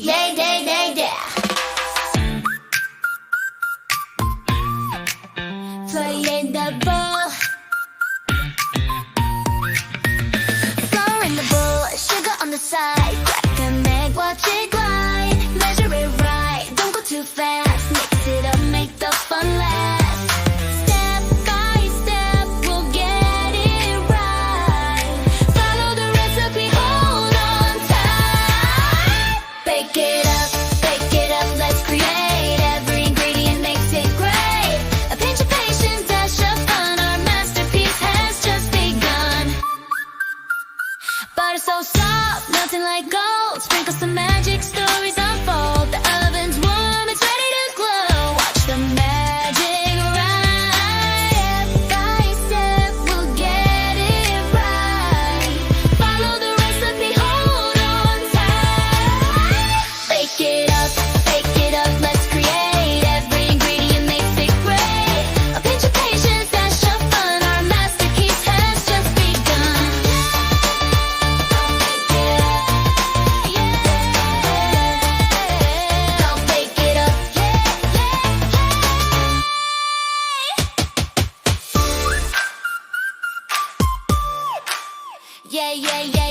Yeah, yeah, yeah, yeah. Playing the ball, flour in the bowl, sugar on the side. Crack an egg, watch it glide. Measure it right, don't go too fast. Mix it up, make the fun last. Step by step, we'll get it right. Follow the recipe, hold on tight. Bake it up, let's create. Every ingredient makes it great. A pinch of patience, dash of fun. Our masterpiece has just begun. Butter so soft, melting like gold. Sprinkle some magic, stories unfold. The oven's warm, it's ready to glow. Watch the magic rise. Step by step, we'll get it right. Follow the recipe, hold on tight. Bake it up, let's create. Every ingredient makes it great. A pinch of patience, dash of fun. Our masterpiece has just begun. Don't bake it up, yeah, yeah, yeah.